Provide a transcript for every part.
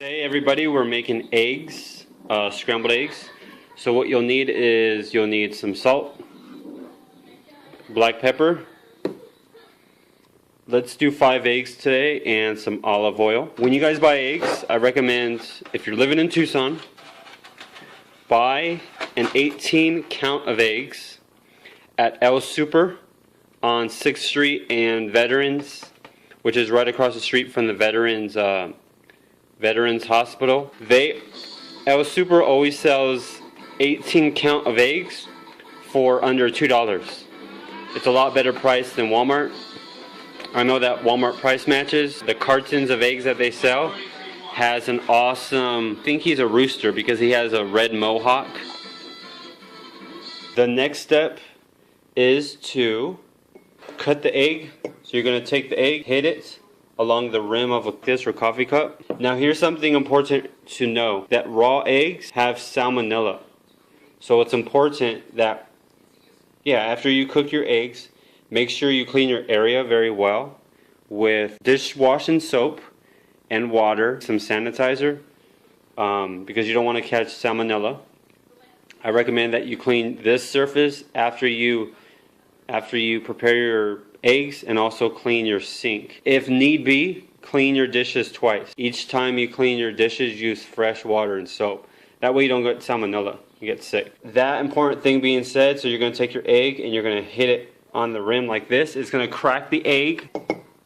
Today everybody, we're making eggs, scrambled eggs. So what you'll need is you'll need some salt, black pepper. Let's do 5 eggs today and some olive oil. When you guys buy eggs, I recommend, if you're living in Tucson, buy an 18 count of eggs at El Super on 6th Street and Veterans, which is right across the street from the Veterans Hospital. El Super always sells 18 count of eggs for under $2. It's a lot better price than Walmart. I know that Walmart price matches. The cartons of eggs that they sell has an awesome, I think he's a rooster because he has a red mohawk. The next step is to cut the egg. So you're going to take the egg, hit it along the rim of this or coffee cup. Now here's something important to know, that raw eggs have salmonella. So it's important that, after you cook your eggs, make sure you clean your area very well with dishwashing soap and water, some sanitizer, because you don't want to catch salmonella. I recommend that you clean this surface after you prepare your eggs, and also clean your sink. If need be, clean your dishes twice. Each time you clean your dishes, use fresh water and soap. That way you don't get salmonella, you get sick. That important thing being said, so you're going to take your egg and you're going to hit it on the rim like this. It's going to crack the egg.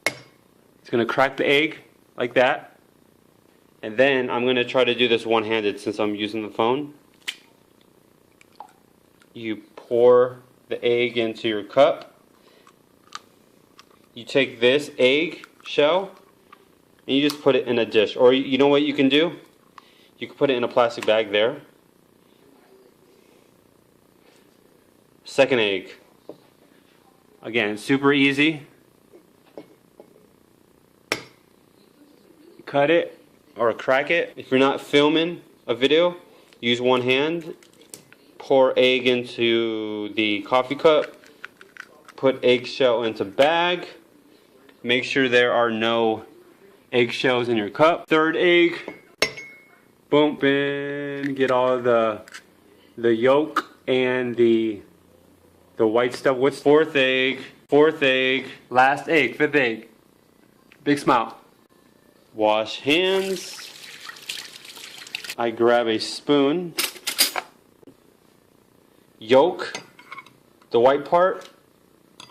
It's going to crack the egg like that. And then I'm going to try to do this one-handed since I'm using the phone. You pour the egg into your cup. You take this egg shell and you just put it in a dish. Or you know what you can do? You can put it in a plastic bag there. Second egg. Again, super easy. Cut it or crack it. If you're not filming a video, use one hand. Pour egg into the coffee cup. Put eggshell into bag. Make sure there are no eggshells in your cup. Third egg. Boom, in. Get all the yolk and the white stuff. What's fourth egg? Fourth egg. Last egg. Fifth egg. Big smile. Wash hands. I grab a spoon. Yolk, the white part,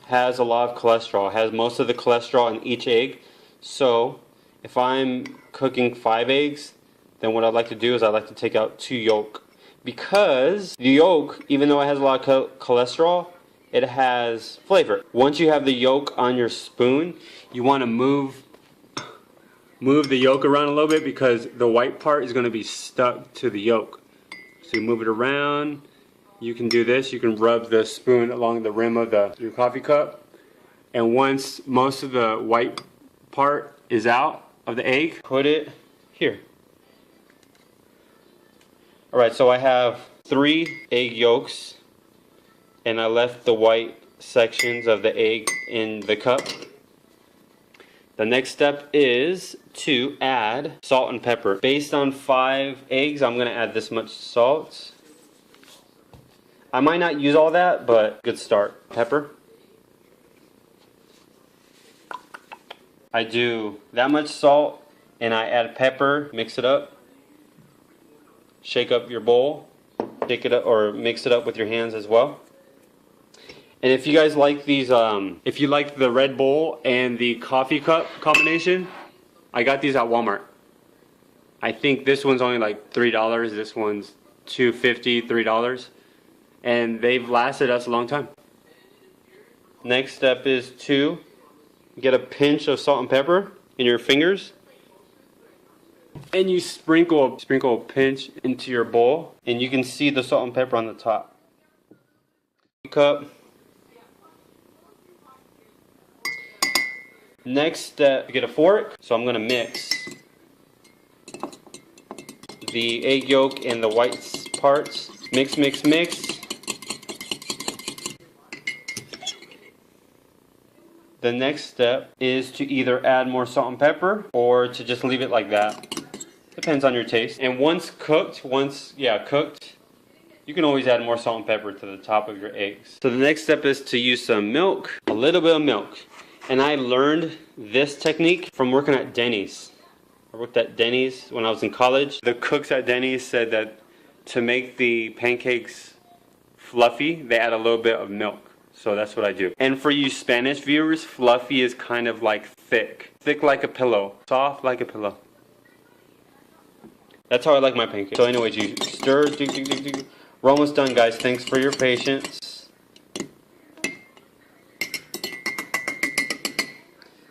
has a lot of cholesterol. It has most of the cholesterol in each egg. So if I'm cooking 5 eggs, then what I'd like to do is I'd like to take out 2 yolk. Because the yolk, even though it has a lot of cholesterol, it has flavor. Once you have the yolk on your spoon, you want to move the yolk around a little bit because the white part is going to be stuck to the yolk. So you move it around. You can do this. You can rub the spoon along the rim of your coffee cup. And once most of the white part is out of the egg, put it here. Alright, so I have 3 egg yolks. And I left the white sections of the egg in the cup. The next step is to add salt and pepper. Based on 5 eggs, I'm going to add this much salt. I might not use all that, but good start. Pepper. I do that much salt and I add pepper, mix it up. Shake up your bowl. Shake it up or mix it up with your hands as well. And if you guys like these, if you like the Red Bull and the coffee cup combination, I got these at Walmart. I think this one's only like $3. This one's $2.50, $3. And they've lasted us a long time. Next step is to get a pinch of salt and pepper in your fingers. And you sprinkle a pinch into your bowl. And you can see the salt and pepper on the top. Cup. Next step, get a fork. So I'm going to mix the egg yolk and the white parts. Mix, mix, mix. The next step is to either add more salt and pepper or to just leave it like that. Depends on your taste. And once cooked, you can always add more salt and pepper to the top of your eggs. So the next step is to use some milk, a little bit of milk. And I learned this technique from working at Denny's. I worked at Denny's when I was in college. The cooks at Denny's said that to make the pancakes fluffy, they add a little bit of milk. So that's what I do. And for you Spanish viewers, fluffy is kind of like thick. Thick like a pillow. Soft like a pillow. That's how I like my pancakes. So anyways, you stir. We're almost done, guys. Thanks for your patience.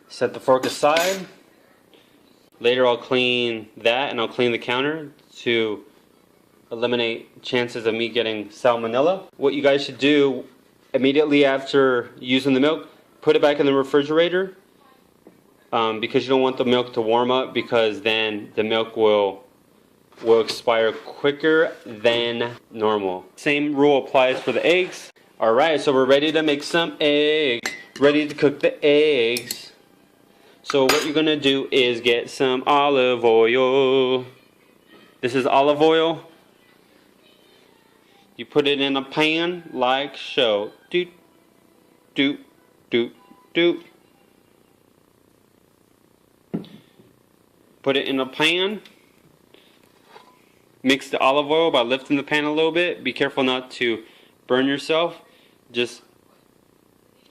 Set the fork aside. Later I'll clean that and I'll clean the counter to eliminate chances of me getting salmonella. What you guys should do immediately after using the milk, put it back in the refrigerator because you don't want the milk to warm up, because then the milk will expire quicker than normal. Same rule applies for the eggs. Alright, so we're ready to make some eggs. Ready to cook the eggs. So what you're going to do is get some olive oil. This is olive oil. You put it in a pan like so. Doot, doot, doot, doot. Put it in a pan. Mix the olive oil by lifting the pan a little bit. Be careful not to burn yourself. Just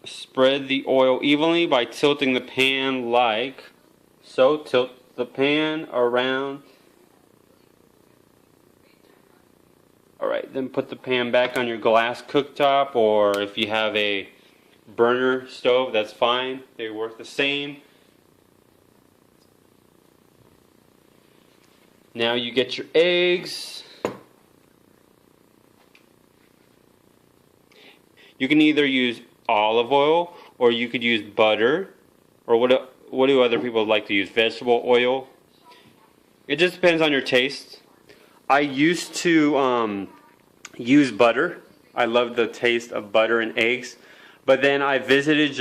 spread the oil evenly by tilting the pan like so. Tilt the pan around. Alright, then put the pan back on your glass cooktop, or if you have a burner stove, that's fine. They work the same. Now you get your eggs. You can either use olive oil, or you could use butter, or what do other people like to use? Vegetable oil. It just depends on your taste. I used to use butter. I love the taste of butter and eggs. But then I visited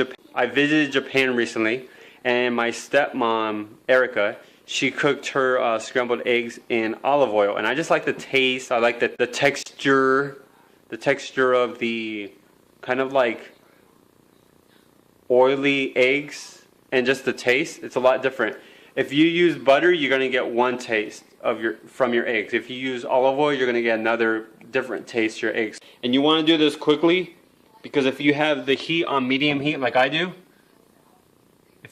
Japan recently, and my stepmom, Erica, she cooked her scrambled eggs in olive oil, and I just like the taste. I like the texture of the kind of like oily eggs, and just the taste. It's a lot different. If you use butter, you're gonna get one taste from your eggs. If you use olive oil, you're gonna get another different taste to your eggs. And you want to do this quickly, because if you have the heat on medium heat like I do,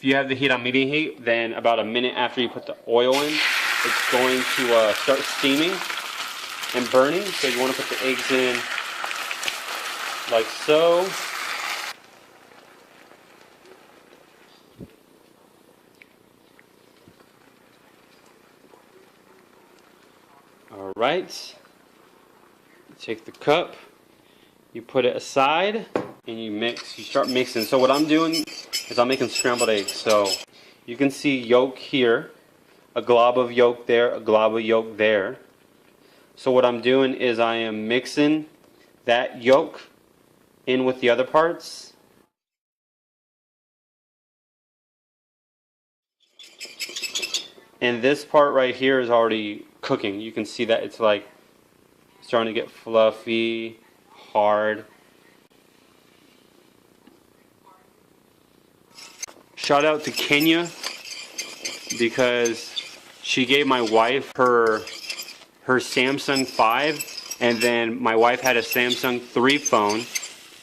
then about a minute after you put the oil in, it's going to start steaming and burning. So you want to put the eggs in like so. Alright, take the cup, you put it aside, and you start mixing. So what I'm doing is I'm making scrambled eggs. So you can see yolk here, a glob of yolk there, a glob of yolk there. So what I'm doing is I am mixing that yolk in with the other parts. And this part right here is already cooking. You can see that it's like starting to get fluffy, hard. Shout out to Kenya, because she gave my wife her Samsung 5, and then my wife had a Samsung 3 phone,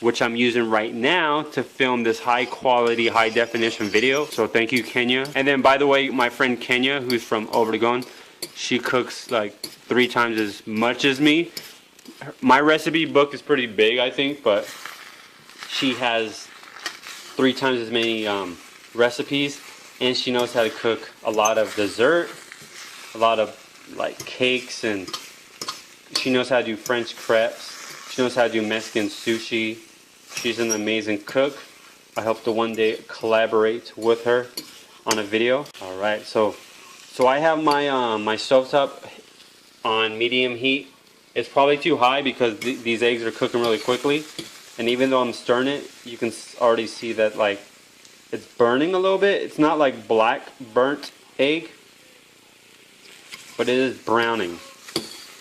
which I'm using right now to film this high quality, high definition video. So thank you, Kenya. And then, by the way, my friend Kenya, who's from Obregon, she cooks like 3 times as much as me. My recipe book is pretty big, I think, but she has 3 times as many recipes, and she knows how to cook a lot of dessert, a lot of like cakes, and she knows how to do French crepes. She knows how to do Mexican sushi. She's an amazing cook. I hope to one day collaborate with her on a video. All right, so I have my my stovetop on medium heat. It's probably too high because these eggs are cooking really quickly, and even though I'm stirring it, you can already see that like it's burning a little bit. It's not like black burnt egg. but it is browning,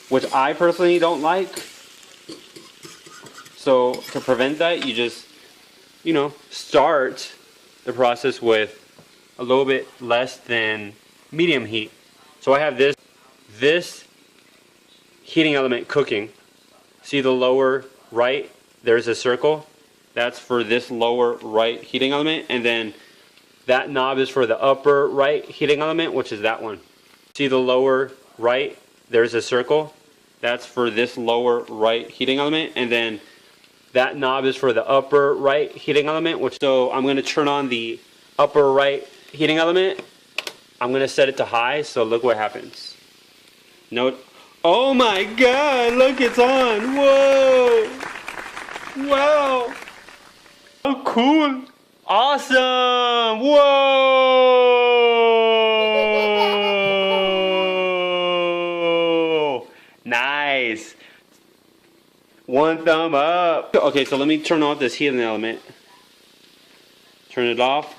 which I personally don't like. So to prevent that, you just, start the process with a little bit less than medium heat. So I have this heating element cooking. See the lower right? There's a circle. That's for this lower right heating element, and then that knob is for the upper right heating element, which is that one. See the lower right? There's a circle. That's for this lower right heating element, and then that knob is for the upper right heating element. So I'm going to turn on the upper right heating element. I'm going to set it to high, so look what happens. Note. Oh my god, look, it's on. Whoa. Wow. Oh, cool. Awesome. Whoa. Nice. One thumb up. Okay, so let me turn off this heating element. Turn it off.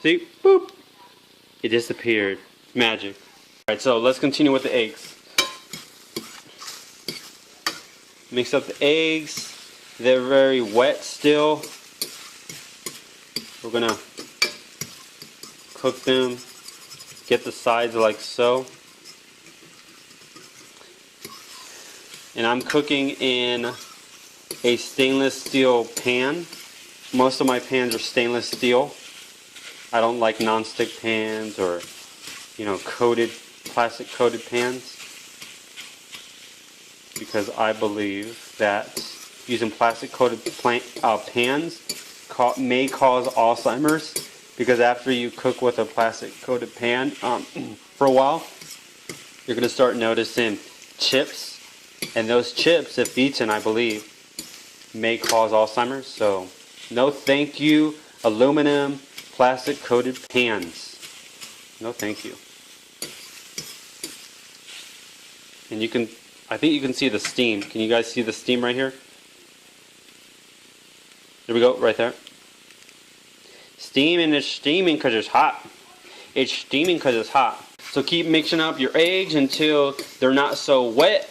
See? Boop. It disappeared. Magic. Alright, so let's continue with the eggs. Mix up the eggs. They're very wet still. We're gonna cook them. Get the sides like so. And I'm cooking in a stainless steel pan. Most of my pans are stainless steel. I don't like non-stick pans or, plastic coated pans, because I believe that using plastic coated pans may cause Alzheimer's, because after you cook with a plastic coated pan for a while, you're going to start noticing chips, and those chips, if eaten, I believe, may cause Alzheimer's. So no thank you, aluminum plastic coated pans. No thank you. And I think you can see the steam. Can you guys see the steam right here? There we go, right there. Steam, and it's steaming because it's hot. It's steaming because it's hot. So keep mixing up your eggs until they're not so wet.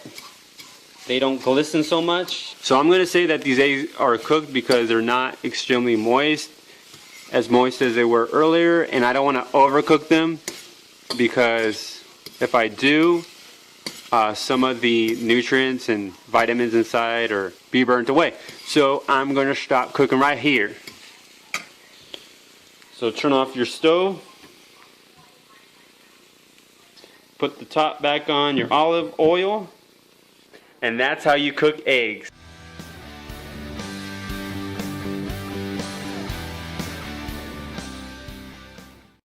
They don't glisten so much. So I'm going to say that these eggs are cooked because they're not extremely moist as they were earlier. And I don't want to overcook them, because if I do, some of the nutrients and vitamins inside are be burnt away. So I'm going to stop cooking right here. So turn off your stove. Put the top back on your olive oil. And that's how you cook eggs.